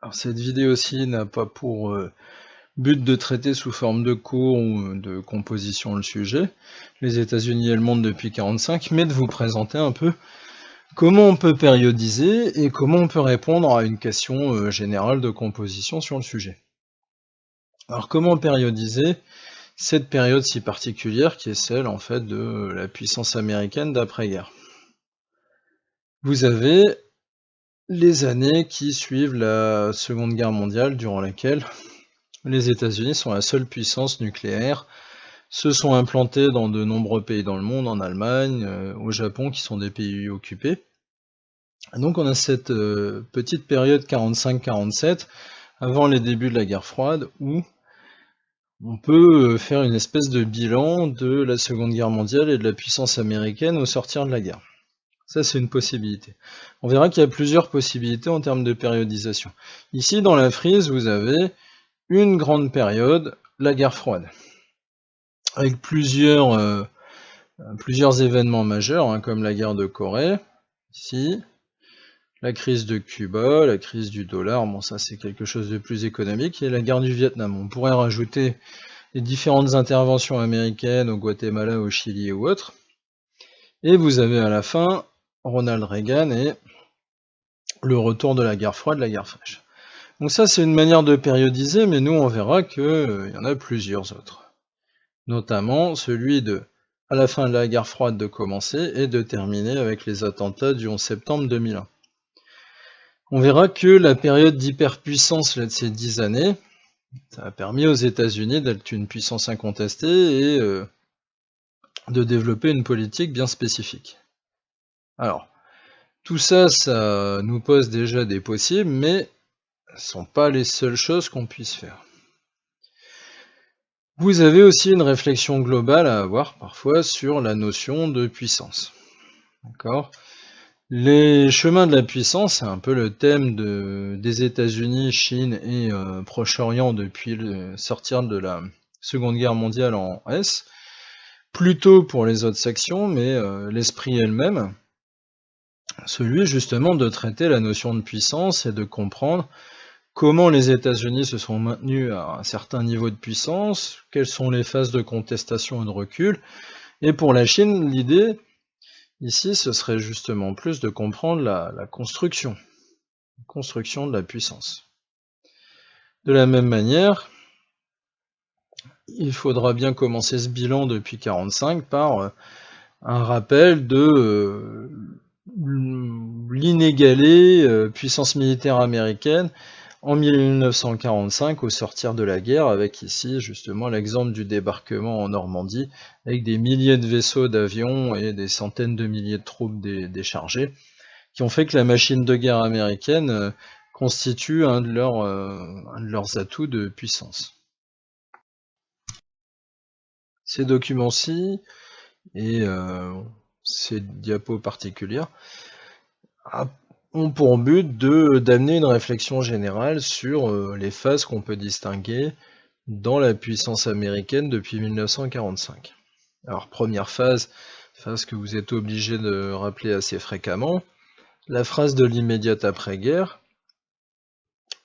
Alors cette vidéo-ci n'a pas pour but de traiter sous forme de cours ou de composition le sujet, les États-Unis et le monde depuis 1945, mais de vous présenter un peu comment on peut périodiser et comment on peut répondre à une question générale de composition sur le sujet. Alors comment périodiser cette période si particulière qui est celle en fait de la puissance américaine d'après-guerre? Vous avez les années qui suivent la Seconde Guerre mondiale, durant laquelle les États-Unis sont la seule puissance nucléaire, se sont implantés dans de nombreux pays dans le monde, en Allemagne, au Japon, qui sont des pays occupés. Donc on a cette petite période 45-47, avant les débuts de la guerre froide, où on peut faire une espèce de bilan de la Seconde Guerre mondiale et de la puissance américaine au sortir de la guerre. Ça, c'est une possibilité. On verra qu'il y a plusieurs possibilités en termes de périodisation. Ici, dans la frise, vous avez une grande période, la guerre froide, avec plusieurs événements majeurs, comme la guerre de Corée, ici, la crise de Cuba, la crise du dollar, bon ça c'est quelque chose de plus économique, et la guerre du Vietnam. On pourrait rajouter les différentes interventions américaines au Guatemala, au Chili ou autres. Et vous avez à la fin Ronald Reagan et le retour de la guerre froide, la guerre fraîche. Donc ça c'est une manière de périodiser, mais nous on verra qu'il y en a plusieurs autres. Notamment celui de, à la fin de la guerre froide, de commencer et de terminer avec les attentats du 11 septembre 2001. On verra que la période d'hyperpuissance de ces 10 années, ça a permis aux États-Unis d'être une puissance incontestée et de développer une politique bien spécifique. Alors, tout ça, ça nous pose déjà des possibles, mais ce ne sont pas les seules choses qu'on puisse faire. Vous avez aussi une réflexion globale à avoir parfois sur la notion de puissance. D'accord ? Les chemins de la puissance, c'est un peu le thème des États-Unis, Chine et Proche-Orient depuis le sortir de la Seconde Guerre mondiale en S. Plutôt pour les autres sections, mais l'esprit est le même. Celui justement de traiter la notion de puissance et de comprendre comment les États-Unis se sont maintenus à un certain niveau de puissance, quelles sont les phases de contestation et de recul. Et pour la Chine, l'idée ici, ce serait justement plus de comprendre la construction de la puissance. De la même manière, il faudra bien commencer ce bilan depuis 1945 par un rappel de l'inégalée puissance militaire américaine en 1945 au sortir de la guerre, avec ici justement l'exemple du débarquement en Normandie, avec des milliers de vaisseaux d'avions et des centaines de milliers de troupes déchargées, qui ont fait que la machine de guerre américaine constitue un de leurs atouts de puissance. Ces documents-ci et ces diapos particulières ont pour but d'amener une réflexion générale sur les phases qu'on peut distinguer dans la puissance américaine depuis 1945. Alors première phase que vous êtes obligé de rappeler assez fréquemment, la phase de l'immédiate après-guerre,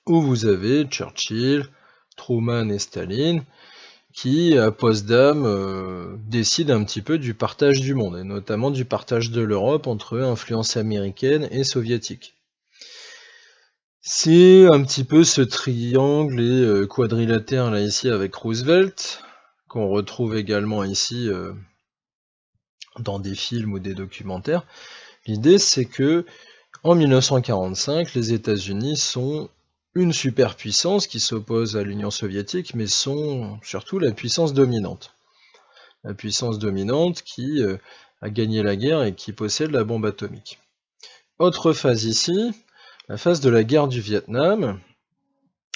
où vous avez Churchill, Truman et Staline, qui, à Potsdam, décident un petit peu du partage du monde, et notamment du partage de l'Europe entre influence américaine et soviétique. C'est un petit peu ce triangle et quadrilatère là ici avec Roosevelt, qu'on retrouve également ici dans des films ou des documentaires. L'idée c'est que en 1945, les États-Unis sont une superpuissance qui s'oppose à l'Union soviétique, mais sont surtout la puissance dominante. La puissance dominante qui a gagné la guerre et qui possède la bombe atomique. Autre phase ici, la phase de la guerre du Vietnam,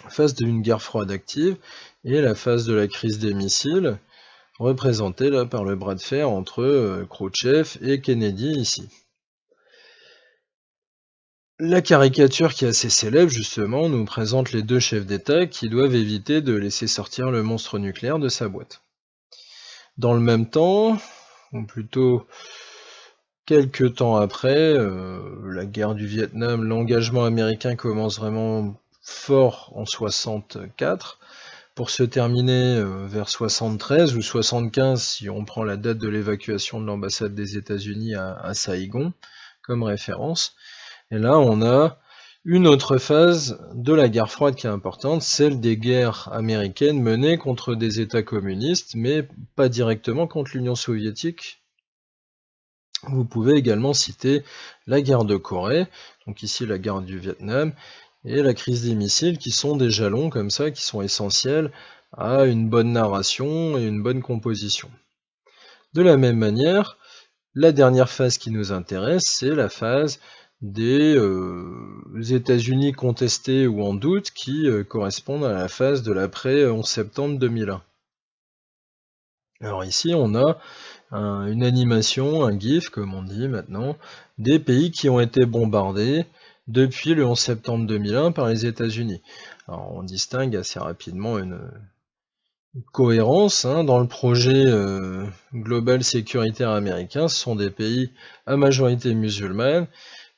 phase d'une guerre froide active, et la phase de la crise des missiles, représentée là par le bras de fer entre Khrouchtchev et Kennedy ici. La caricature qui est assez célèbre, justement, nous présente les deux chefs d'État qui doivent éviter de laisser sortir le monstre nucléaire de sa boîte. Dans le même temps, ou plutôt quelques temps après, la guerre du Vietnam, l'engagement américain commence vraiment fort en 64, pour se terminer vers 73 ou 75 si on prend la date de l'évacuation de l'ambassade des États-Unis à Saïgon comme référence. Et là on a une autre phase de la guerre froide qui est importante, celle des guerres américaines menées contre des États communistes, mais pas directement contre l'Union soviétique. Vous pouvez également citer la guerre de Corée, donc ici la guerre du Vietnam, et la crise des missiles, qui sont des jalons comme ça, qui sont essentiels à une bonne narration et une bonne composition. De la même manière, la dernière phase qui nous intéresse, c'est la phase des États-Unis contestés ou en doute, qui correspondent à la phase de l'après 11 septembre 2001. Alors ici, on a une animation, un GIF, comme on dit maintenant, des pays qui ont été bombardés depuis le 11 septembre 2001 par les États-Unis. Alors on distingue assez rapidement une cohérence dans le projet global sécuritaire américain. Ce sont des pays à majorité musulmane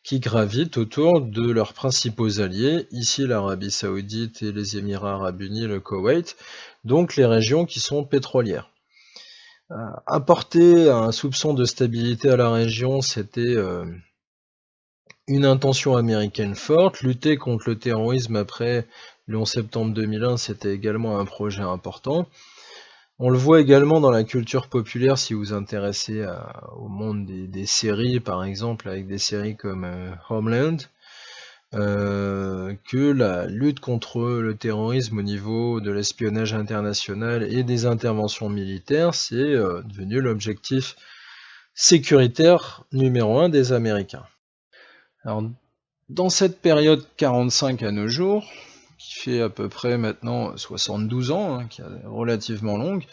qui gravitent autour de leurs principaux alliés, ici l'Arabie Saoudite et les Émirats Arabes Unis, le Koweït, donc les régions qui sont pétrolières. Apporter un soupçon de stabilité à la région, c'était une intention américaine forte. Lutter contre le terrorisme après le 11 septembre 2001, c'était également un projet important. On le voit également dans la culture populaire, si vous vous intéressez au monde des séries, par exemple, avec des séries comme Homeland, que la lutte contre le terrorisme au niveau de l'espionnage international et des interventions militaires, c'est devenu l'objectif sécuritaire numéro 1 des Américains. Alors, dans cette période 45 à nos jours, qui fait à peu près maintenant 72 ans, qui est relativement longue,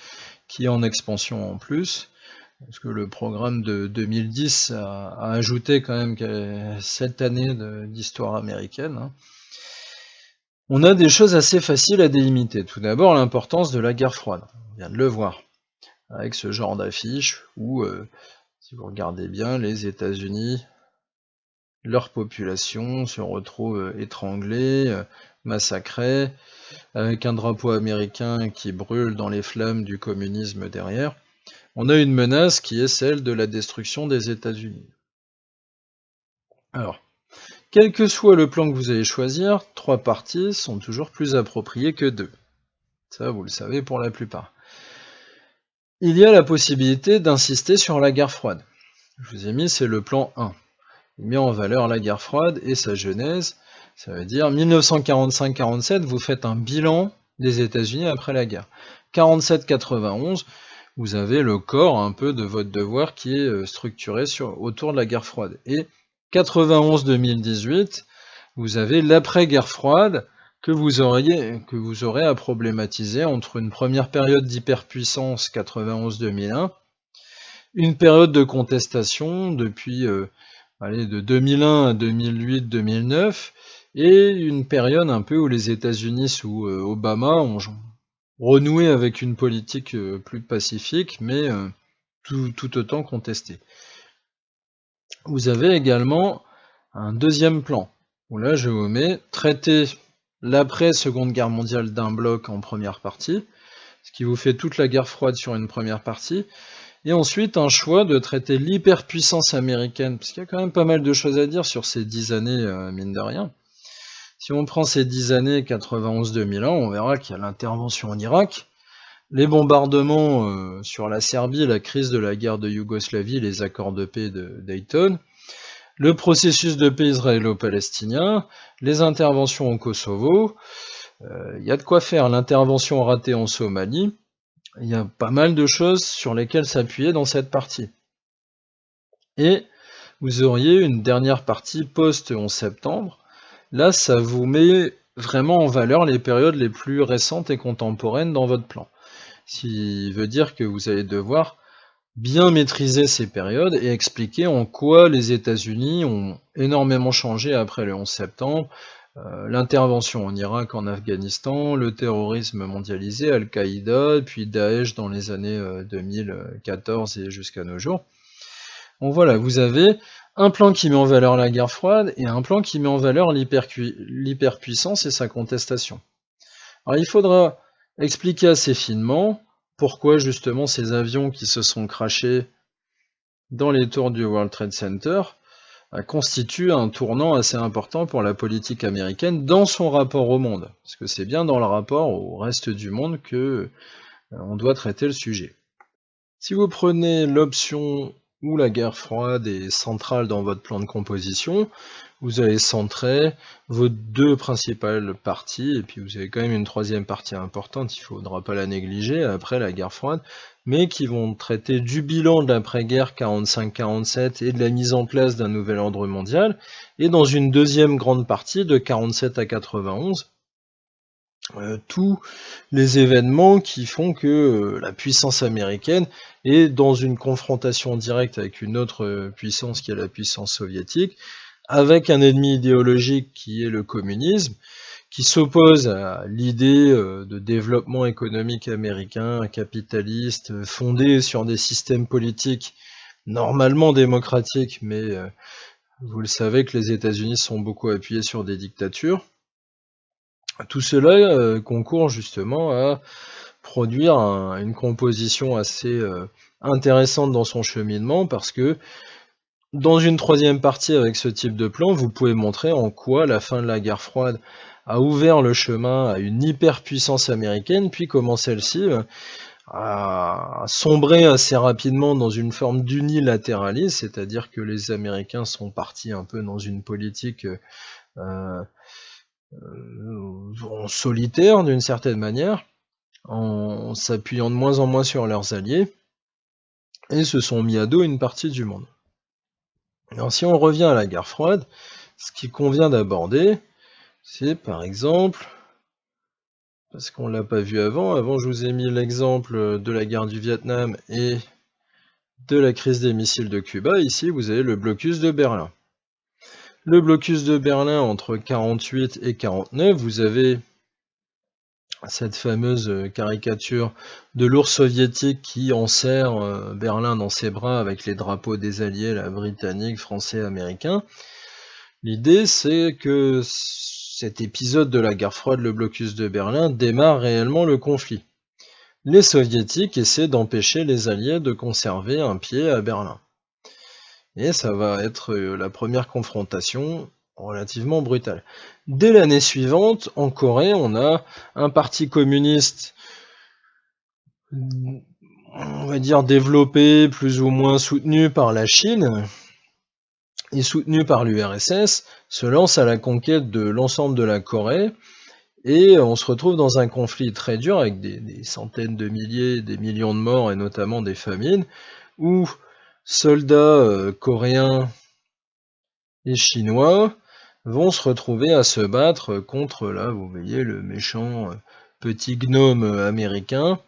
qui est en expansion en plus, parce que le programme de 2010 a ajouté quand même 7 années d'histoire américaine. On a des choses assez faciles à délimiter. Tout d'abord, l'importance de la guerre froide. On vient de le voir, avec ce genre d'affiche où, si vous regardez bien, les États-Unis, leur population se retrouve étranglée, massacrée, avec un drapeau américain qui brûle dans les flammes du communisme derrière. On a une menace qui est celle de la destruction des États-Unis. Alors, quel que soit le plan que vous allez choisir, 3 parties sont toujours plus appropriées que 2. Ça, vous le savez pour la plupart. Il y a la possibilité d'insister sur la guerre froide. Je vous ai mis, c'est le plan 1. Il met en valeur la guerre froide et sa genèse. Ça veut dire 1945-47, vous faites un bilan des États-Unis après la guerre. 47-91, vous avez le corps un peu de votre devoir qui est structuré autour de la guerre froide. Et 91-2018, vous avez l'après-guerre froide que vous aurez à problématiser entre une première période d'hyperpuissance 91-2001, une période de contestation depuis de 2001 à 2008-2009, et une période un peu où les États-Unis sous Obama ont renoué avec une politique plus pacifique, mais tout autant contestée. Vous avez également un deuxième plan, où là je vous mets traiter l'après-Seconde Guerre mondiale d'un bloc en première partie, ce qui vous fait toute la guerre froide sur une première partie, et ensuite un choix de traiter l'hyperpuissance américaine, parce qu'il y a quand même pas mal de choses à dire sur ces 10 années, mine de rien. Si on prend ces 10 années 91-2001, on verra qu'il y a l'intervention en Irak, les bombardements sur la Serbie, la crise de la guerre de Yougoslavie, les accords de paix de Dayton, le processus de paix israélo-palestinien, les interventions au Kosovo, il y a de quoi faire, l'intervention ratée en Somalie, il y a pas mal de choses sur lesquelles s'appuyer dans cette partie. Et vous auriez une dernière partie post-11 septembre, là ça vous met vraiment en valeur les périodes les plus récentes et contemporaines dans votre plan. Ce qui veut dire que vous allez devoir bien maîtriser ces périodes et expliquer en quoi les États-Unis ont énormément changé après le 11 septembre, l'intervention en Irak, en Afghanistan, le terrorisme mondialisé, Al-Qaïda, puis Daesh dans les années 2014 et jusqu'à nos jours. Donc voilà, vous avez un plan qui met en valeur la guerre froide et un plan qui met en valeur l'hyperpuissance et sa contestation. Alors il faudra expliquer assez finement pourquoi justement ces avions qui se sont crashés dans les tours du World Trade Center constituent un tournant assez important pour la politique américaine dans son rapport au monde. Parce que c'est bien dans le rapport au reste du monde que on doit traiter le sujet. Si vous prenez l'option où la guerre froide est centrale dans votre plan de composition, vous allez centrer vos deux principales parties, et puis vous avez quand même une troisième partie importante, il ne faudra pas la négliger, après la guerre froide, mais qui vont traiter du bilan de l'après-guerre 45-47 et de la mise en place d'un nouvel ordre mondial, et dans une deuxième grande partie de 47 à 91, tous les événements qui font que la puissance américaine est dans une confrontation directe avec une autre puissance qui est la puissance soviétique, avec un ennemi idéologique qui est le communisme, qui s'oppose à l'idée de développement économique américain, capitaliste, fondé sur des systèmes politiques normalement démocratiques, mais vous le savez que les États-Unis sont beaucoup appuyés sur des dictatures. Tout cela concourt justement à produire une composition assez intéressante dans son cheminement, parce que dans une troisième partie avec ce type de plan, vous pouvez montrer en quoi la fin de la guerre froide a ouvert le chemin à une hyperpuissance américaine, puis comment celle-ci a sombré assez rapidement dans une forme d'unilatéralisme, c'est-à-dire que les Américains sont partis un peu dans une politique en solitaire d'une certaine manière, en s'appuyant de moins en moins sur leurs alliés, et se sont mis à dos une partie du monde. Alors si on revient à la guerre froide, ce qu'il convient d'aborder, c'est par exemple, parce qu'on ne l'a pas vu avant je vous ai mis l'exemple de la guerre du Vietnam et de la crise des missiles de Cuba, ici vous avez le blocus de Berlin. Le blocus de Berlin entre 48 et 49, vous avez cette fameuse caricature de l'ours soviétique qui enserre Berlin dans ses bras avec les drapeaux des alliés, la britannique, français, américain. L'idée, c'est que cet épisode de la guerre froide, le blocus de Berlin, démarre réellement le conflit. Les soviétiques essaient d'empêcher les alliés de conserver un pied à Berlin. Et ça va être la première confrontation relativement brutale. Dès l'année suivante, en Corée, on a un parti communiste, on va dire développé, plus ou moins soutenu par la Chine, et soutenu par l'URSS, se lance à la conquête de l'ensemble de la Corée, et on se retrouve dans un conflit très dur avec des centaines de milliers, des millions de morts, et notamment des famines, où soldats coréens et chinois vont se retrouver à se battre contre, là vous voyez, le méchant petit gnome américain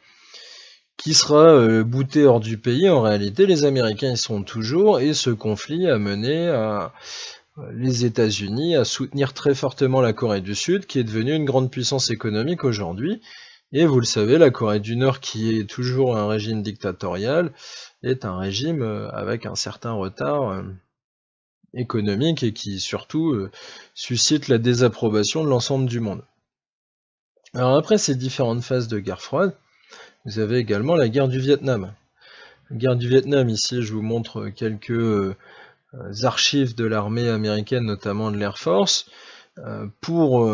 qui sera bouté hors du pays. En réalité, les Américains y sont toujours, et ce conflit a mené les États-Unis à soutenir très fortement la Corée du Sud, qui est devenue une grande puissance économique aujourd'hui. Et vous le savez, la Corée du Nord, qui est toujours un régime dictatorial, est un régime avec un certain retard économique et qui surtout suscite la désapprobation de l'ensemble du monde. Alors après ces différentes phases de guerre froide, vous avez également la guerre du Vietnam. La guerre du Vietnam, ici je vous montre quelques archives de l'armée américaine, notamment de l'Air Force. Pour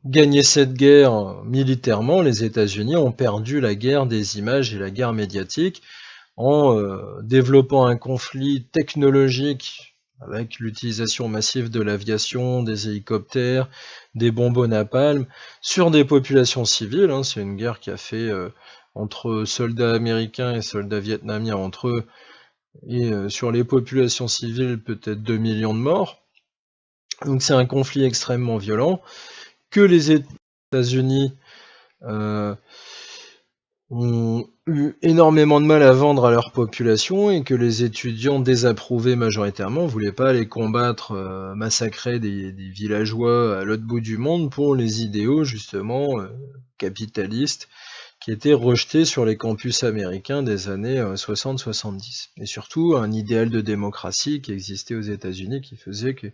gagner cette guerre militairement, les États-Unis ont perdu la guerre des images et la guerre médiatique en développant un conflit technologique avec l'utilisation massive de l'aviation, des hélicoptères, des bombes au napalm, sur des populations civiles. C'est une guerre qui a fait entre soldats américains et soldats vietnamiens entre eux, et sur les populations civiles, peut-être 2 millions de morts. Donc c'est un conflit extrêmement violent, que les États-Unis ont eu énormément de mal à vendre à leur population, et que les étudiants désapprouvaient majoritairement, ne voulaient pas aller combattre, massacrer des villageois à l'autre bout du monde pour les idéaux justement capitalistes qui était rejeté sur les campus américains des années 60-70. Et surtout un idéal de démocratie qui existait aux États-Unis qui faisait que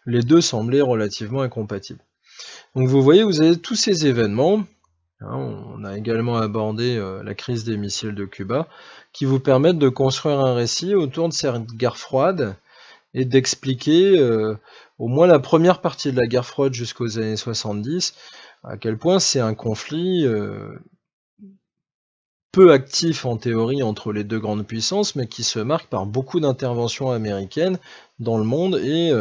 les deux semblaient relativement incompatibles. Donc vous voyez, vous avez tous ces événements, hein, on a également abordé la crise des missiles de Cuba, qui vous permettent de construire un récit autour de cette guerre froide et d'expliquer au moins la première partie de la guerre froide jusqu'aux années 70, à quel point c'est un conflit peu actif en théorie entre les deux grandes puissances, mais qui se marque par beaucoup d'interventions américaines dans le monde et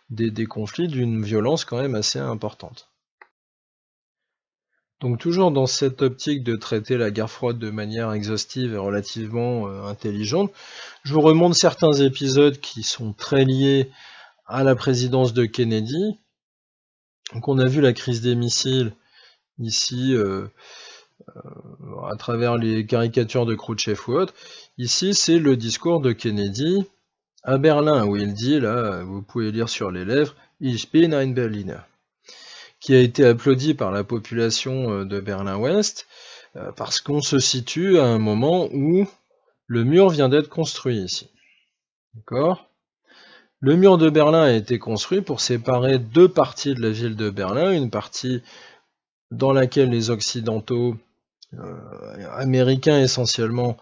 des conflits d'une violence quand même assez importante. Donc toujours dans cette optique de traiter la guerre froide de manière exhaustive et relativement intelligente, je vous remonte certains épisodes qui sont très liés à la présidence de Kennedy. Donc on a vu la crise des missiles ici à travers les caricatures de Khrouchtchev ou autres. Ici c'est le discours de Kennedy à Berlin où il dit, là vous pouvez lire sur les lèvres, Ich bin ein Berliner, qui a été applaudi par la population de Berlin-Ouest, parce qu'on se situe à un moment où le mur vient d'être construit ici. D'accord ? Le mur de Berlin a été construit pour séparer deux parties de la ville de Berlin, une partie dans laquelle les Occidentaux, américains essentiellement,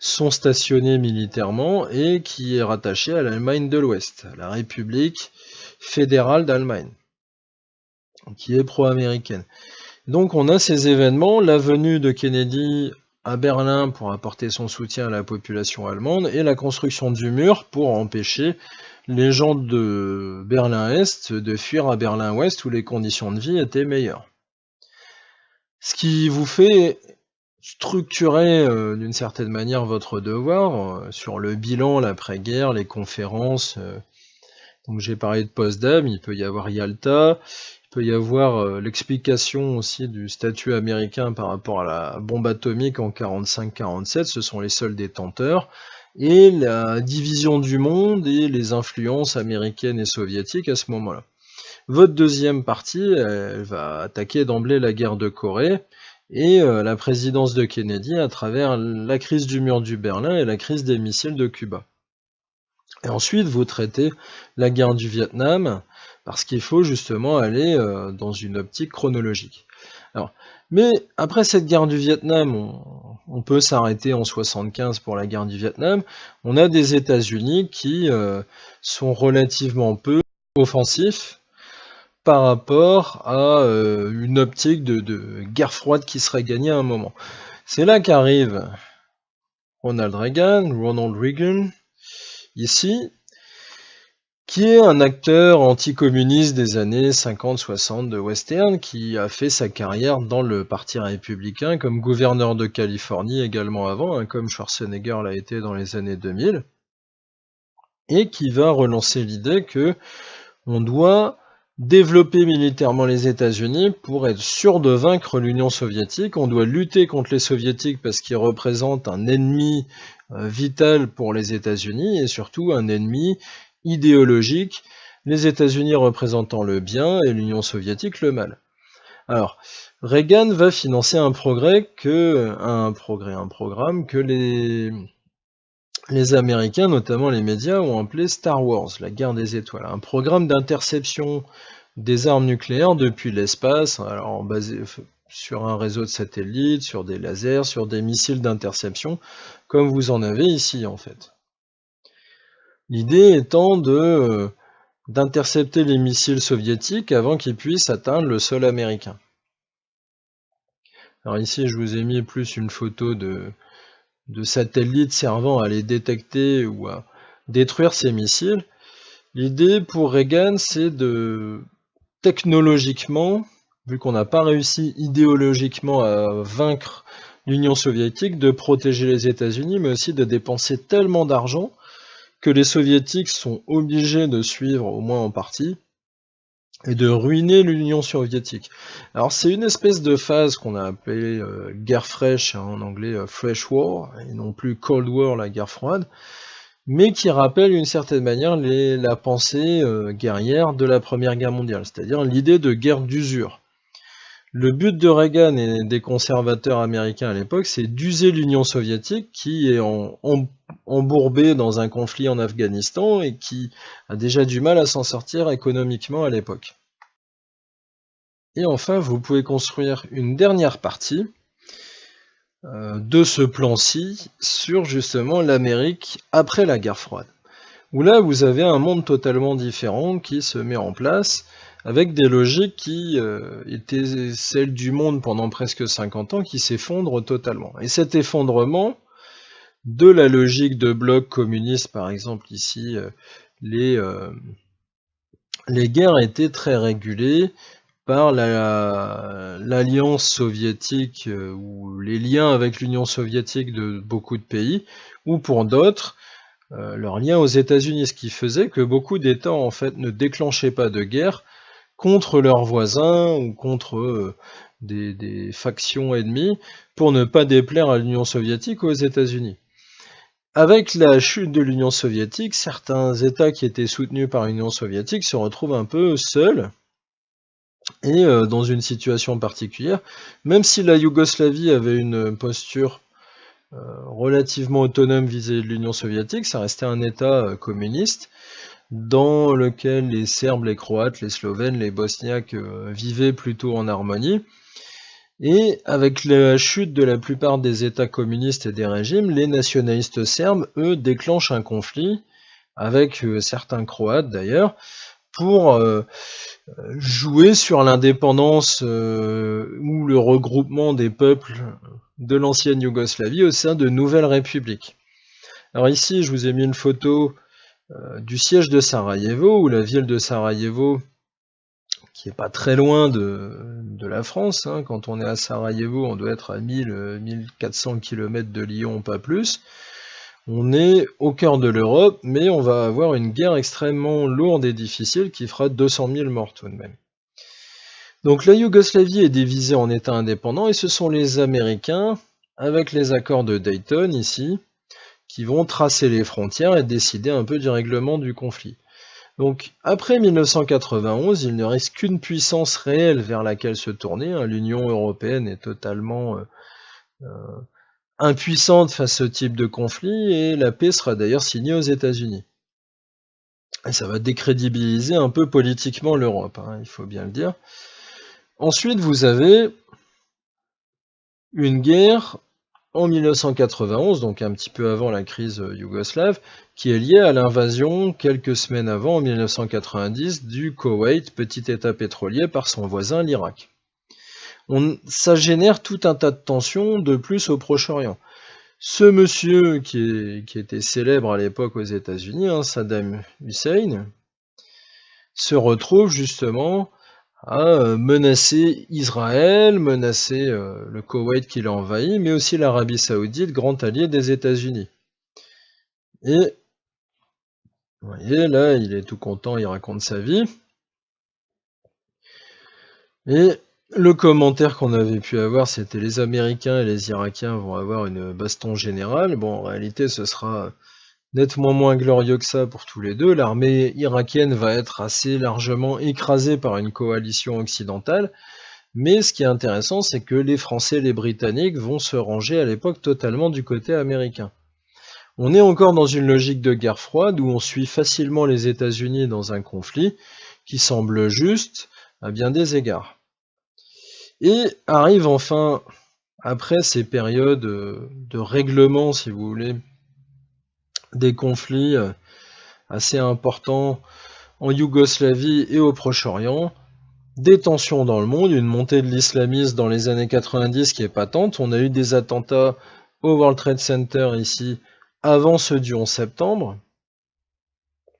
sont stationnés militairement, et qui est rattachée à l'Allemagne de l'Ouest, à la République fédérale d'Allemagne, qui est pro-américaine. Donc on a ces événements, la venue de Kennedy à Berlin pour apporter son soutien à la population allemande, et la construction du mur pour empêcher les gens de Berlin-Est de fuir à Berlin-Ouest où les conditions de vie étaient meilleures. Ce qui vous fait structurer d'une certaine manière votre devoir sur le bilan, l'après-guerre, les conférences. Donc j'ai parlé de Potsdam, il peut y avoir Yalta, il peut y avoir l'explication aussi du statut américain par rapport à la bombe atomique en 45-47, ce sont les seuls détenteurs, et la division du monde et les influences américaines et soviétiques à ce moment-là. Votre deuxième partie, elle va attaquer d'emblée la guerre de Corée et la présidence de Kennedy à travers la crise du mur du Berlin et la crise des missiles de Cuba. Et ensuite, vous traitez la guerre du Vietnam, parce qu'il faut justement aller dans une optique chronologique. Alors, mais après cette guerre du Vietnam, on peut s'arrêter en 75 pour la guerre du Vietnam. On a des États-Unis qui sont relativement peu offensifs par rapport à une optique de guerre froide qui serait gagnée à un moment. C'est là qu'arrive Ronald Reagan, ici, qui est un acteur anticommuniste des années 50-60 de Western, qui a fait sa carrière dans le parti républicain comme gouverneur de Californie également avant, hein, comme Schwarzenegger l'a été dans les années 2000, et qui va relancer l'idée que on doit développer militairement les États-Unis pour être sûr de vaincre l'Union soviétique, on doit lutter contre les soviétiques parce qu'ils représentent un ennemi vital pour les États-Unis, et surtout un ennemi idéologique, les États-Unis représentant le bien et l'Union soviétique le mal. Alors, Reagan va financer un programme que les Américains, notamment les médias, ont appelé Star Wars, la guerre des étoiles, un programme d'interception des armes nucléaires depuis l'espace, alors basé sur un réseau de satellites, sur des lasers, sur des missiles d'interception, comme vous en avez ici en fait. L'idée étant d'intercepter les missiles soviétiques avant qu'ils puissent atteindre le sol américain. Alors ici, je vous ai mis plus une photo de satellites servant à les détecter ou à détruire ces missiles. L'idée pour Reagan, c'est de, technologiquement, vu qu'on n'a pas réussi idéologiquement à vaincre l'Union soviétique, de protéger les États-Unis, mais aussi de dépenser tellement d'argent que les soviétiques sont obligés de suivre, au moins en partie, et de ruiner l'Union soviétique. Alors c'est une espèce de phase qu'on a appelée guerre fraîche, hein, en anglais Fresh War, et non plus Cold War, la guerre froide, mais qui rappelle d'une certaine manière la pensée guerrière de la Première Guerre mondiale, c'est-à-dire l'idée de guerre d'usure. Le but de Reagan et des conservateurs américains à l'époque, c'est d'user l'Union soviétique qui est embourbée dans un conflit en Afghanistan et qui a déjà du mal à s'en sortir économiquement à l'époque. Et enfin, vous pouvez construire une dernière partie de ce plan-ci sur justement l'Amérique après la guerre froide, où là vous avez un monde totalement différent qui se met en place, avec des logiques qui étaient celles du monde pendant presque 50 ans, qui s'effondrent totalement. Et cet effondrement de la logique de bloc communiste, par exemple ici, les guerres étaient très régulées par l'alliance soviétique ou les liens avec l'Union soviétique de beaucoup de pays, ou pour d'autres, leurs liens aux États-Unis, ce qui faisait que beaucoup d'États en fait ne déclenchaient pas de guerre contre leurs voisins ou contre des factions ennemies pour ne pas déplaire à l'Union soviétique ou aux États-Unis. Avec la chute de l'Union soviétique, certains États qui étaient soutenus par l'Union soviétique se retrouvent un peu seuls et dans une situation particulière, même si la Yougoslavie avait une posture relativement autonome vis-à-vis de l'Union soviétique, ça restait un État communiste dans lequel les Serbes, les Croates, les Slovènes, les Bosniaques vivaient plutôt en harmonie. Et avec la chute de la plupart des États communistes et des régimes, les nationalistes serbes, eux, déclenchent un conflit avec certains Croates d'ailleurs, pour jouer sur l'indépendance ou le regroupement des peuples de l'ancienne Yougoslavie au sein de nouvelles républiques. Alors ici, je vous ai mis une photo du siège de Sarajevo, où la ville de Sarajevo, qui est pas très loin de la France, hein, quand on est à Sarajevo, on doit être à 1000-1400 km de Lyon, pas plus. On est au cœur de l'Europe, mais on va avoir une guerre extrêmement lourde et difficile qui fera 200 000 morts tout de même. Donc la Yougoslavie est divisée en États indépendants, et ce sont les Américains, avec les accords de Dayton ici, qui vont tracer les frontières et décider un peu du règlement du conflit. Donc après 1991, il ne reste qu'une puissance réelle vers laquelle se tourner, hein. L'Union européenne est totalement impuissante face à ce type de conflit, et la paix sera d'ailleurs signée aux États-Unis. Et ça va décrédibiliser un peu politiquement l'Europe, hein, il faut bien le dire. Ensuite, vous avez une guerre en 1991, donc un petit peu avant la crise yougoslave, qui est liée à l'invasion quelques semaines avant, en 1990, du Koweït, petit état pétrolier, par son voisin l'Irak. Ça génère tout un tas de tensions de plus au Proche-Orient. Ce monsieur qui était célèbre à l'époque aux États-Unis, hein, Saddam Hussein, se retrouve justement à menacer Israël, menacer le Koweït qui l'a envahi, mais aussi l'Arabie Saoudite, grand allié des États-Unis. Et vous voyez, là, il est tout content, il raconte sa vie. Et le commentaire qu'on avait pu avoir, c'était les Américains et les Irakiens vont avoir une baston générale. Bon, en réalité, ce sera nettement moins glorieux que ça pour tous les deux. L'armée irakienne va être assez largement écrasée par une coalition occidentale. Mais ce qui est intéressant, c'est que les Français et les Britanniques vont se ranger à l'époque totalement du côté américain. On est encore dans une logique de guerre froide où on suit facilement les États-Unis dans un conflit qui semble juste à bien des égards. Et arrive enfin, après ces périodes de règlement, si vous voulez, des conflits assez importants en Yougoslavie et au Proche-Orient, des tensions dans le monde, une montée de l'islamisme dans les années 90 qui est patente. On a eu des attentats au World Trade Center ici, avant ceux du 11 septembre.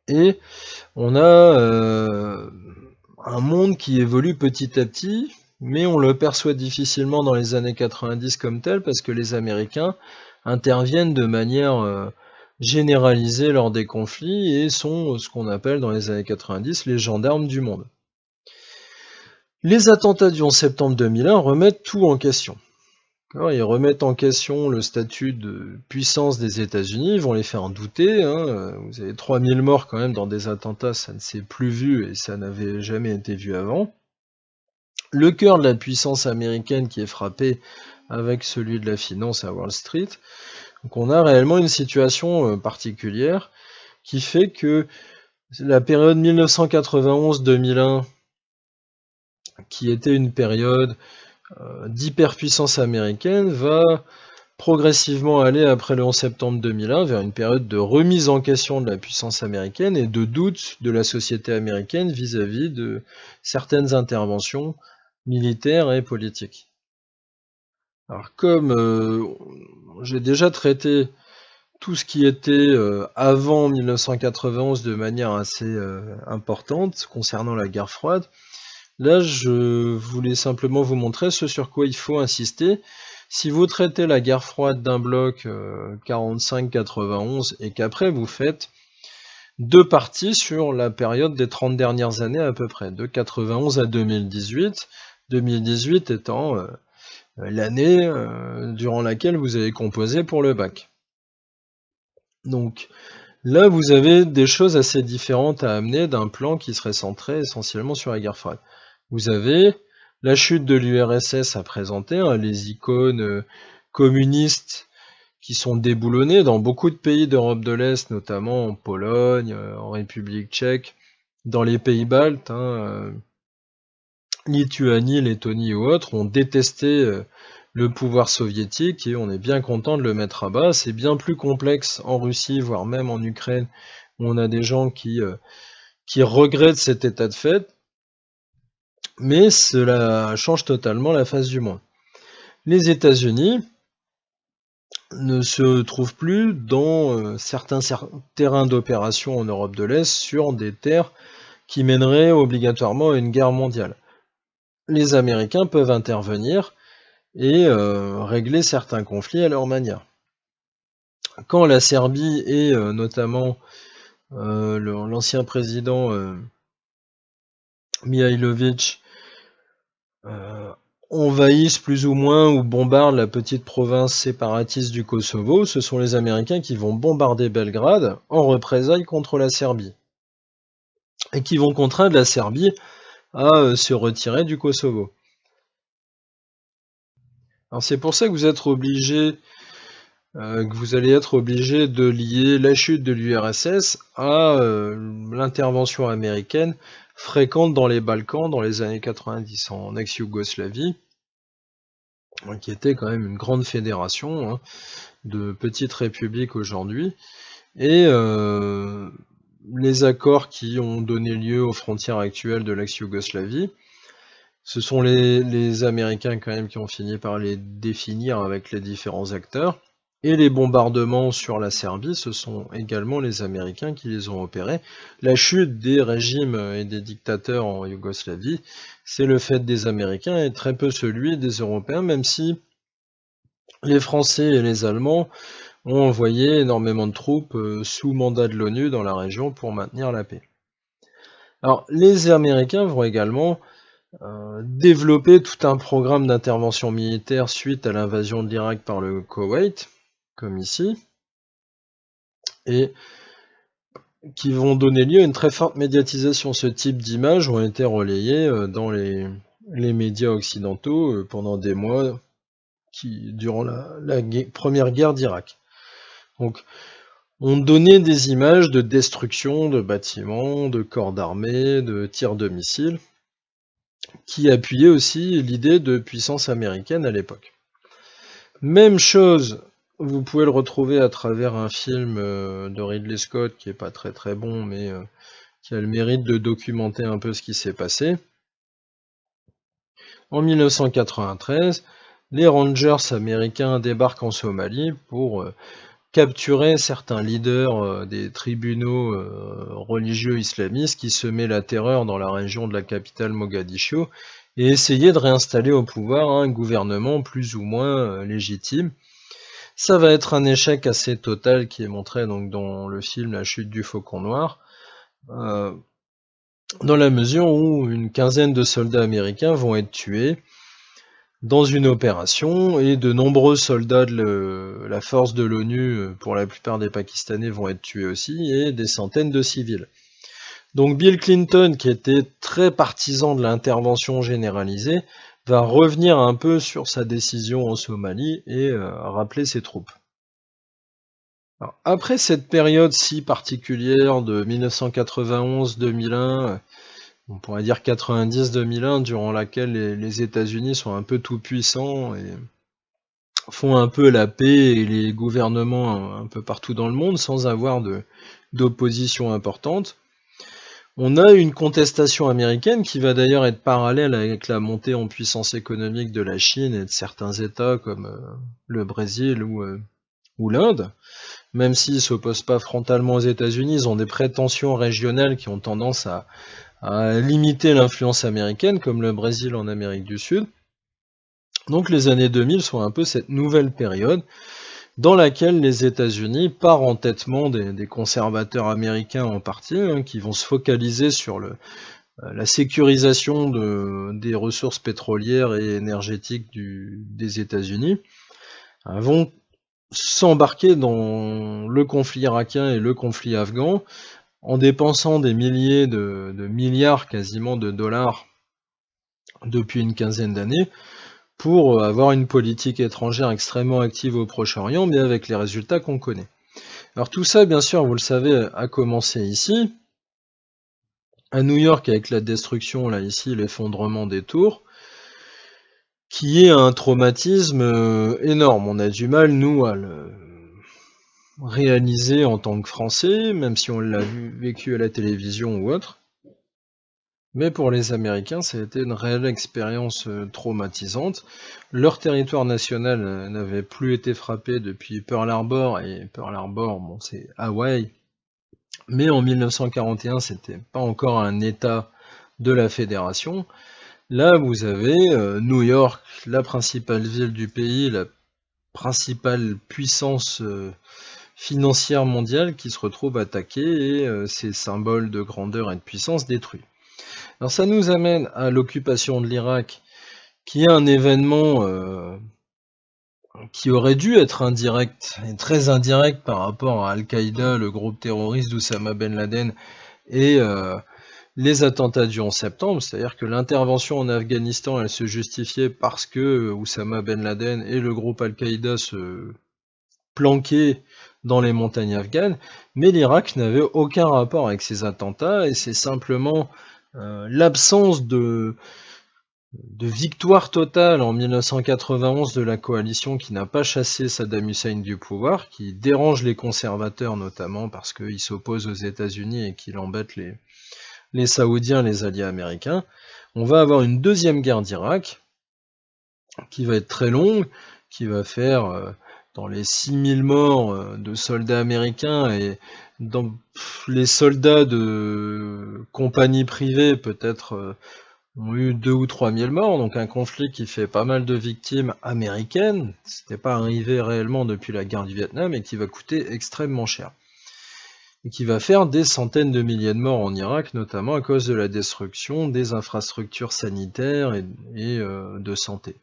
Et on a un monde qui évolue petit à petit, mais on le perçoit difficilement dans les années 90 comme tel, parce que les Américains interviennent de manière généralisée lors des conflits et sont ce qu'on appelle dans les années 90 les gendarmes du monde. Les attentats du 11 septembre 2001 remettent tout en question. Ils remettent en question le statut de puissance des États-Unis, ils vont les faire douter. Hein. Vous avez 3000 morts quand même dans des attentats, ça ne s'est plus vu et ça n'avait jamais été vu avant. le cœur de la puissance américaine qui est frappé avec celui de la finance à Wall Street. Donc on a réellement une situation particulière qui fait que la période 1991-2001, qui était une période d'hyperpuissance américaine, va progressivement aller après le 11 septembre 2001 vers une période de remise en question de la puissance américaine et de doute de la société américaine vis-à-vis de certaines interventions militaires et politiques. Alors comme j'ai déjà traité tout ce qui était avant 1991 de manière assez importante concernant la guerre froide, là je voulais simplement vous montrer ce sur quoi il faut insister. Si vous traitez la guerre froide d'un bloc 45-91 et qu'après vous faites deux parties sur la période des 30 dernières années à peu près, de 91 à 2018, 2018 étant l'année durant laquelle vous avez composé pour le bac. Donc là vous avez des choses assez différentes à amener d'un plan qui serait centré essentiellement sur la guerre froide. Vous avez la chute de l'URSS à présenter, les icônes communistes qui sont déboulonnées dans beaucoup de pays d'Europe de l'Est, notamment en Pologne, en République tchèque, dans les pays baltes, Lituanie, Lettonie ou autres, ont détesté le pouvoir soviétique et on est bien content de le mettre à bas. C'est bien plus complexe en Russie, voire même en Ukraine, où on a des gens qui regrettent cet état de fait. Mais cela change totalement la face du monde. Les États-Unis ne se trouvent plus dans certains terrains d'opération en Europe de l'Est sur des terres qui mèneraient obligatoirement à une guerre mondiale. Les Américains peuvent intervenir et régler certains conflits à leur manière. Quand la Serbie et notamment l'ancien président Mihailović envahissent plus ou moins ou bombardent la petite province séparatiste du Kosovo, ce sont les Américains qui vont bombarder Belgrade en représailles contre la Serbie et qui vont contraindre la Serbie à se retirer du Kosovo. Alors c'est pour ça que vous êtes obligé, que vous allez être obligé de lier la chute de l'URSS à l'intervention américaine fréquente dans les Balkans dans les années 90, en ex-Yougoslavie, qui était quand même une grande fédération de petites républiques aujourd'hui, et les accords qui ont donné lieu aux frontières actuelles de l'ex-Yougoslavie, ce sont les Américains quand même qui ont fini par les définir avec les différents acteurs. Et les bombardements sur la Serbie, ce sont également les Américains qui les ont opérés. La chute des régimes et des dictateurs en Yougoslavie, c'est le fait des Américains et très peu celui des Européens, même si les Français et les Allemands ont envoyé énormément de troupes sous mandat de l'ONU dans la région pour maintenir la paix. Alors, les Américains vont également développer tout un programme d'intervention militaire suite à l'invasion de l'Irak par le Koweït, comme ici, et qui vont donner lieu à une très forte médiatisation. Ce type d'images ont été relayées dans les médias occidentaux pendant des mois durant la première guerre d'Irak. Donc, on donnait des images de destruction de bâtiments, de corps d'armée, de tirs de missiles, qui appuyaient aussi l'idée de puissance américaine à l'époque. Même chose, vous pouvez le retrouver à travers un film de Ridley Scott qui est pas très très bon, mais qui a le mérite de documenter un peu ce qui s'est passé. En 1993, les Rangers américains débarquent en Somalie pour capturer certains leaders des tribunaux religieux islamistes qui semaient la terreur dans la région de la capitale Mogadiscio et essayer de réinstaller au pouvoir un gouvernement plus ou moins légitime. Ça va être un échec assez total qui est montré donc dans le film La chute du Faucon Noir, dans la mesure où une quinzaine de soldats américains vont être tués dans une opération et de nombreux soldats de la force de l'ONU, pour la plupart des Pakistanais, vont être tués aussi, et des centaines de civils. Donc Bill Clinton, qui était très partisan de l'intervention généralisée, va revenir un peu sur sa décision en Somalie et rappeler ses troupes. Alors, après cette période si particulière de 1991-2001, on pourrait dire 90-2001, durant laquelle les États-Unis sont un peu tout puissants et font un peu la paix et les gouvernements un peu partout dans le monde sans avoir d'opposition importante. On a une contestation américaine qui va d'ailleurs être parallèle avec la montée en puissance économique de la Chine et de certains États comme le Brésil ou l'Inde. Même s'ils ne s'opposent pas frontalement aux États-Unis, ils ont des prétentions régionales qui ont tendance à limiter l'influence américaine, comme le Brésil en Amérique du Sud. Donc les années 2000 sont un peu cette nouvelle période dans laquelle les États-Unis, par entêtement des conservateurs américains en partie, qui vont se focaliser sur la sécurisation des ressources pétrolières et énergétiques des États-Unis, vont s'embarquer dans le conflit irakien et le conflit afghan en dépensant des milliers de milliards quasiment de dollars depuis une quinzaine d'années pour avoir une politique étrangère extrêmement active au Proche-Orient, mais avec les résultats qu'on connaît. Alors tout ça, bien sûr, vous le savez, a commencé ici, à New York, avec la destruction, là, ici, l'effondrement des tours, qui est un traumatisme énorme. On a du mal, nous, à le réaliser en tant que Français, même si on l'a vécu à la télévision ou autre. Mais pour les Américains, ça a été une réelle expérience traumatisante. Leur territoire national n'avait plus été frappé depuis Pearl Harbor, et Pearl Harbor, bon, c'est Hawaï. Mais en 1941, c'était pas encore un État de la Fédération. Là, vous avez New York, la principale ville du pays, la principale puissance financière mondiale qui se retrouve attaquée et ses symboles de grandeur et de puissance détruits. Alors ça nous amène à l'occupation de l'Irak, qui est un événement qui aurait dû être indirect, et très indirect par rapport à Al-Qaïda, le groupe terroriste d'Oussama Ben Laden, et les attentats du 11 septembre, c'est-à-dire que l'intervention en Afghanistan, elle se justifiait parce que Oussama Ben Laden et le groupe Al-Qaïda se planquaient dans les montagnes afghanes, mais l'Irak n'avait aucun rapport avec ces attentats, et c'est simplement l'absence de victoire totale en 1991 de la coalition qui n'a pas chassé Saddam Hussein du pouvoir, qui dérange les conservateurs notamment parce qu'ils s'opposent aux États-Unis et qu'il embête les Saoudiens, les alliés américains. On va avoir une deuxième guerre d'Irak qui va être très longue, qui va faire dans les 6000 morts de soldats américains et dans les soldats de compagnies privées peut-être ont eu 2 ou 3000 morts, donc un conflit qui fait pas mal de victimes américaines, c'était pas arrivé réellement depuis la guerre du Vietnam et qui va coûter extrêmement cher. Et qui va faire des centaines de milliers de morts en Irak, notamment à cause de la destruction des infrastructures sanitaires et de santé.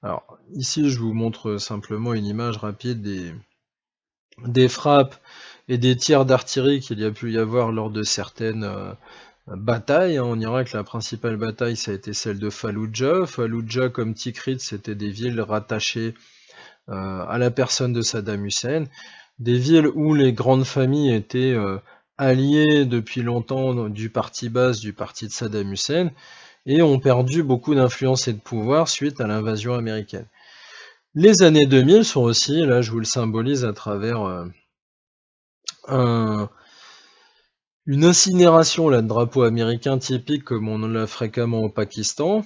Alors ici je vous montre simplement une image rapide des frappes et des tirs d'artillerie qu'il y a pu y avoir lors de certaines batailles. En Irak, la principale bataille, ça a été celle de Fallujah. Fallujah, comme Tikrit, c'était des villes rattachées à la personne de Saddam Hussein. Des villes où les grandes familles étaient alliées depuis longtemps du parti basse, du parti de Saddam Hussein, et ont perdu beaucoup d'influence et de pouvoir suite à l'invasion américaine. Les années 2000 sont aussi, là je vous le symbolise à travers une incinération là, de drapeau américain typique comme on l'a fréquemment au Pakistan,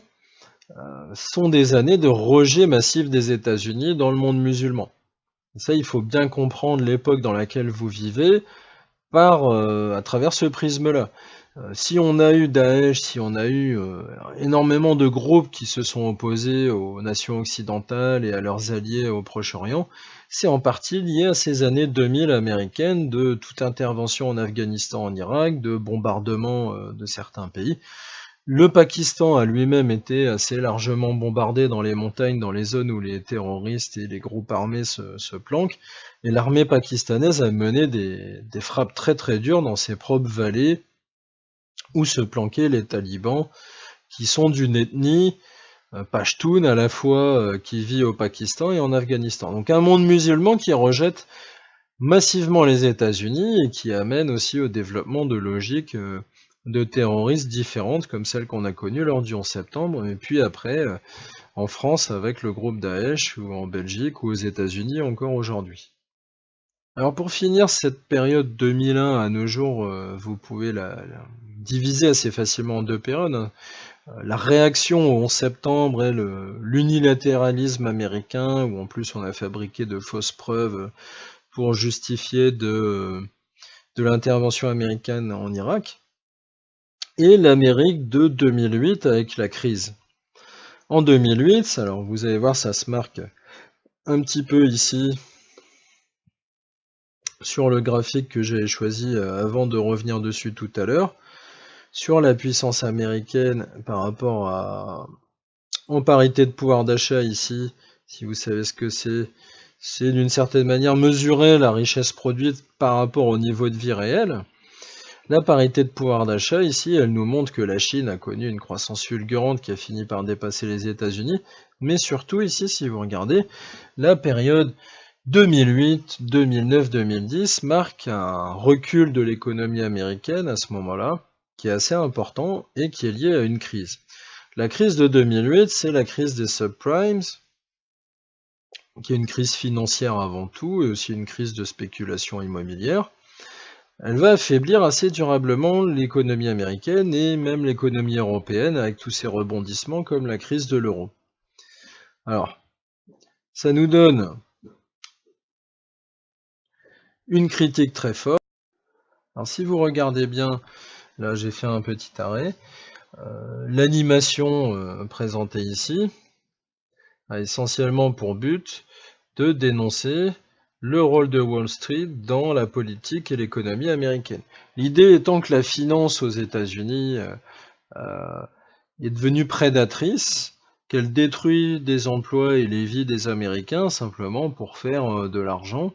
sont des années de rejet massif des États-Unis dans le monde musulman. Et ça, il faut bien comprendre l'époque dans laquelle vous vivez à travers ce prisme-là. Si on a eu Daesh, si on a eu énormément de groupes qui se sont opposés aux nations occidentales et à leurs alliés au Proche-Orient, c'est en partie lié à ces années 2000 américaines de toute intervention en Afghanistan, en Irak, de bombardement de certains pays. Le Pakistan a lui-même été assez largement bombardé dans les montagnes, dans les zones où les terroristes et les groupes armés se planquent. Et l'armée pakistanaise a mené des frappes très très dures dans ses propres vallées où se planquaient les talibans, qui sont d'une ethnie Pashtun à la fois qui vit au Pakistan et en Afghanistan. Donc un monde musulman qui rejette massivement les États-Unis et qui amène aussi au développement de logiques de terroristes différentes comme celles qu'on a connues lors du 11 septembre et puis après en France avec le groupe Daesh ou en Belgique ou aux États-Unis encore aujourd'hui. Alors pour finir cette période 2001 à nos jours, vous pouvez la diviser assez facilement en deux périodes. La réaction au 11 septembre et l'unilatéralisme américain, où en plus on a fabriqué de fausses preuves pour justifier de l'intervention américaine en Irak, et l'Amérique de 2008 avec la crise. En 2008, alors vous allez voir, ça se marque un petit peu ici sur le graphique que j'ai choisi avant de revenir dessus tout à l'heure, sur la puissance américaine par rapport en parité de pouvoir d'achat ici, si vous savez ce que c'est d'une certaine manière mesurer la richesse produite par rapport au niveau de vie réel. La parité de pouvoir d'achat ici, elle nous montre que la Chine a connu une croissance fulgurante qui a fini par dépasser les États-Unis, mais surtout ici, si vous regardez, la période 2008, 2009, 2010 marque un recul de l'économie américaine à ce moment-là, qui est assez important et qui est lié à une crise. La crise de 2008, c'est la crise des subprimes, qui est une crise financière avant tout, et aussi une crise de spéculation immobilière. Elle va affaiblir assez durablement l'économie américaine et même l'économie européenne avec tous ces rebondissements comme la crise de l'euro. Alors, ça nous donne une critique très forte. Alors si vous regardez bien, là j'ai fait un petit arrêt, l'animation présentée ici a essentiellement pour but de dénoncer le rôle de Wall Street dans la politique et l'économie américaine. L'idée étant que la finance aux États-Unis est devenue prédatrice, qu'elle détruit des emplois et les vies des Américains simplement pour faire de l'argent.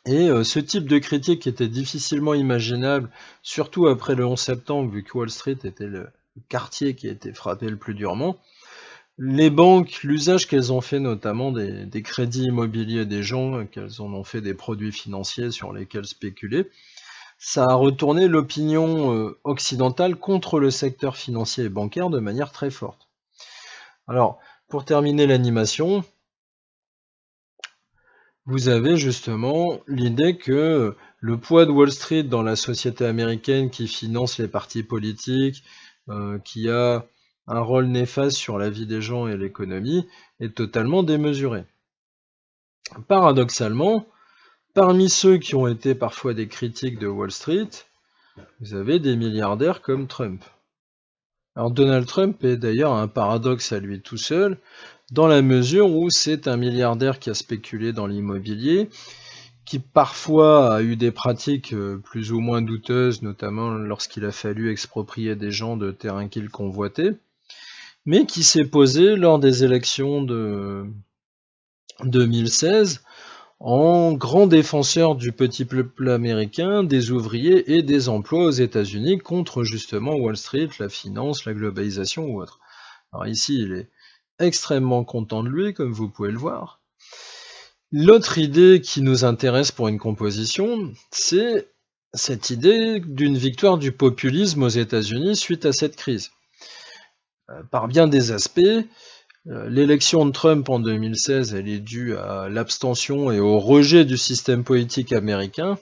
Et ce type de critique était difficilement imaginable, surtout après le 11 septembre, vu que Wall Street était le quartier qui a été frappé le plus durement. Les banques, l'usage qu'elles ont fait notamment des crédits immobiliers des gens, qu'elles en ont fait des produits financiers sur lesquels spéculer, ça a retourné l'opinion occidentale contre le secteur financier et bancaire de manière très forte. Alors, pour terminer l'animation, vous avez justement l'idée que le poids de Wall Street dans la société américaine qui finance les partis politiques, qui a un rôle néfaste sur la vie des gens et l'économie, est totalement démesuré. Paradoxalement, parmi ceux qui ont été parfois des critiques de Wall Street, vous avez des milliardaires comme Trump. Alors Donald Trump est d'ailleurs un paradoxe à lui tout seul, dans la mesure où c'est un milliardaire qui a spéculé dans l'immobilier, qui parfois a eu des pratiques plus ou moins douteuses, notamment lorsqu'il a fallu exproprier des gens de terrains qu'il convoitait, mais qui s'est posé lors des élections de 2016 en grand défenseur du petit peuple américain, des ouvriers et des emplois aux États-Unis contre justement Wall Street, la finance, la globalisation ou autre. Alors ici, il est extrêmement content de lui, comme vous pouvez le voir. L'autre idée qui nous intéresse pour une composition, c'est cette idée d'une victoire du populisme aux États-Unis suite à cette crise. Par bien des aspects, l'élection de Trump en 2016, elle est due à l'abstention et au rejet du système politique américain,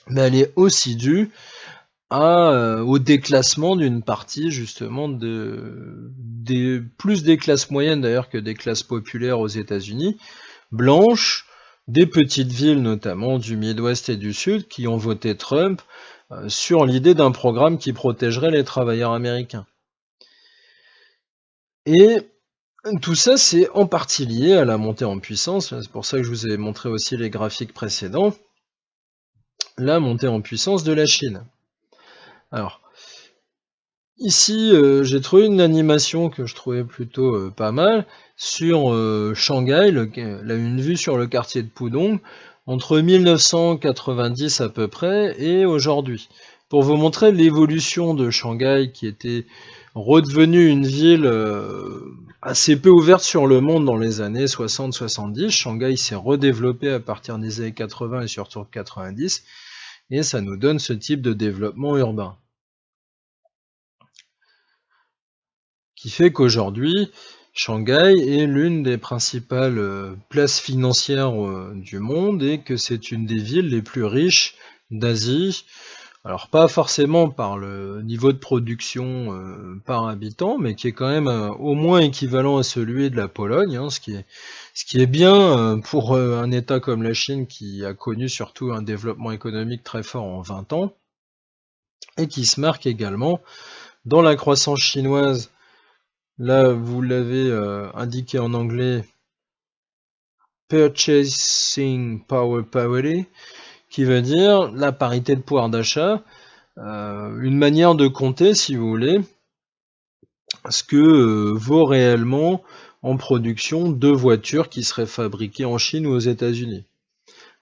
mais elle est aussi due au déclassement d'une partie justement plus des classes moyennes d'ailleurs que des classes populaires aux États-Unis, blanches, des petites villes notamment du Midwest et du Sud qui ont voté Trump sur l'idée d'un programme qui protégerait les travailleurs américains. Et tout ça, c'est en partie lié à la montée en puissance, c'est pour ça que je vous ai montré aussi les graphiques précédents, la montée en puissance de la Chine. Alors, Ici, j'ai trouvé une animation que je trouvais plutôt pas mal sur Shanghai, une vue sur le quartier de Pudong, entre 1990 à peu près et aujourd'hui, pour vous montrer l'évolution de Shanghai qui était redevenue une ville assez peu ouverte sur le monde dans les années 60-70. Shanghai s'est redéveloppé à partir des années 80 et surtout 90, et ça nous donne ce type de développement urbain, qui fait qu'aujourd'hui, Shanghai est l'une des principales places financières du monde et que c'est une des villes les plus riches d'Asie. Alors pas forcément par le niveau de production par habitant, mais qui est quand même au moins équivalent à celui de la Pologne, hein, ce qui est bien pour un État comme la Chine qui a connu surtout un développement économique très fort en 20 ans, et qui se marque également dans la croissance chinoise. Là, vous l'avez indiqué en anglais, Purchasing Power Parity, qui veut dire la parité de pouvoir d'achat, une manière de compter, si vous voulez, ce que vaut réellement en production deux voitures qui seraient fabriquées en Chine ou aux États-Unis.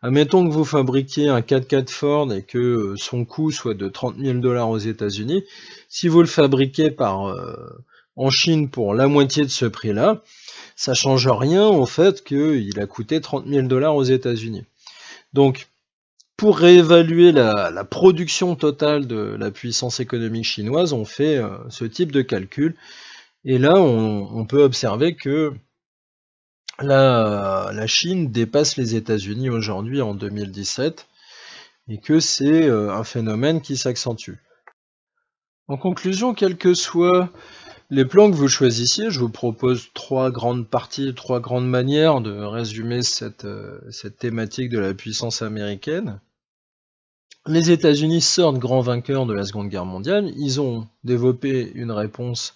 Admettons que vous fabriquiez un 4x4 Ford et que son coût soit de 30 000 $ aux États-Unis. Si vous le fabriquez en Chine pour la moitié de ce prix-là, ça change rien au fait qu'il a coûté 30 000 $ aux États-Unis. Donc, pour réévaluer la production totale de la puissance économique chinoise, on fait ce type de calcul. Et là, on peut observer que la Chine dépasse les États-Unis aujourd'hui en 2017 et que c'est un phénomène qui s'accentue. En conclusion, quels que soient les plans que vous choisissiez, je vous propose trois grandes manières de résumer cette thématique de la puissance américaine. Les États-Unis sortent grands vainqueurs de la Seconde Guerre mondiale. Ils ont développé une réponse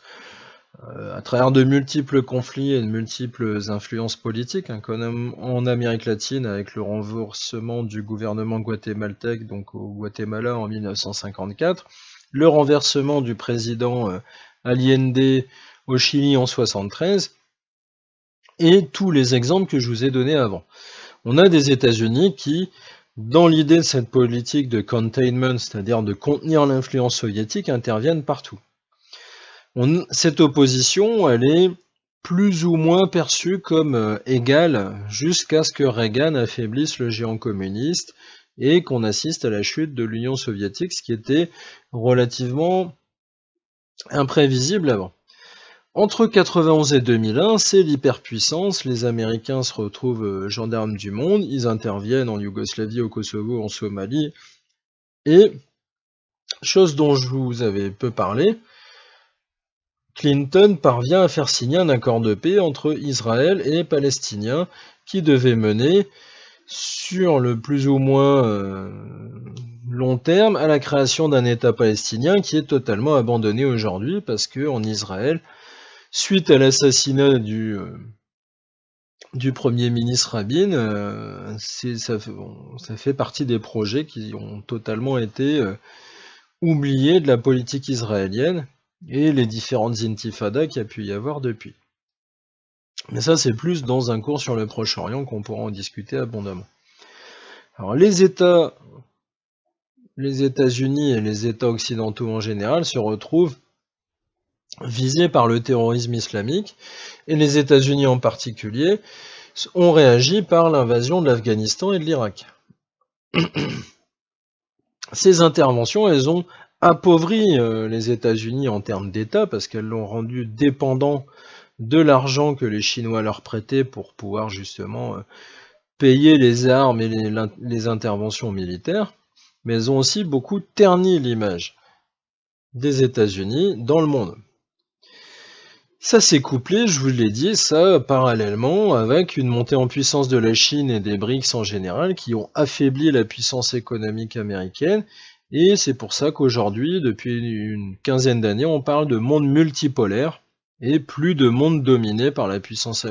à travers de multiples conflits et de multiples influences politiques, hein, comme en Amérique latine avec le renversement du gouvernement guatémaltèque, donc au Guatemala en 1954, le renversement du président Allende au Chili en 1973, et tous les exemples que je vous ai donnés avant. On a des États-Unis qui, dans l'idée de cette politique de containment, c'est-à-dire de contenir l'influence soviétique, interviennent partout. Cette opposition, elle est plus ou moins perçue comme égale jusqu'à ce que Reagan affaiblisse le géant communiste et qu'on assiste à la chute de l'Union soviétique, ce qui était relativement imprévisible avant. Entre 91 et 2001, c'est l'hyperpuissance, les Américains se retrouvent gendarmes du monde, ils interviennent en Yougoslavie, au Kosovo, en Somalie, et, chose dont je vous avais peu parlé, Clinton parvient à faire signer un accord de paix entre Israël et les Palestiniens qui devait mener, sur le plus ou moins long terme, à la création d'un État palestinien qui est totalement abandonné aujourd'hui parce qu'en Israël, suite à l'assassinat du Premier ministre Rabin, ça fait partie des projets qui ont totalement été oubliés de la politique israélienne et les différentes intifadas qu'il y a pu y avoir depuis. Mais ça, c'est plus dans un cours sur le Proche-Orient qu'on pourra en discuter abondamment. Alors, les États-Unis et les États occidentaux en général se retrouvent visés par le terrorisme islamique, et les États-Unis en particulier ont réagi par l'invasion de l'Afghanistan et de l'Irak. Ces interventions, elles ont appauvri les États-Unis en termes d'État, parce qu'elles l'ont rendu dépendant de l'argent que les Chinois leur prêtaient pour pouvoir justement payer les armes et les interventions militaires, mais elles ont aussi beaucoup terni l'image des États-Unis dans le monde. Ça s'est couplé, je vous l'ai dit, ça parallèlement avec une montée en puissance de la Chine et des BRICS en général qui ont affaibli la puissance économique américaine, et c'est pour ça qu'aujourd'hui, depuis une quinzaine d'années, on parle de monde multipolaire et plus de monde dominé par la puissance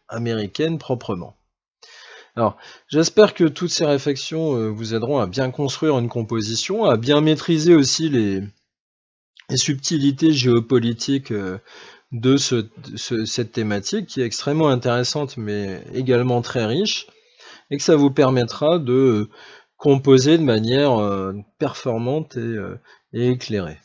américaine proprement. Alors, j'espère que toutes ces réflexions vous aideront à bien construire une composition, à bien maîtriser aussi les subtilités géopolitiques de cette thématique qui est extrêmement intéressante mais également très riche, et que ça vous permettra de composer de manière performante et éclairée.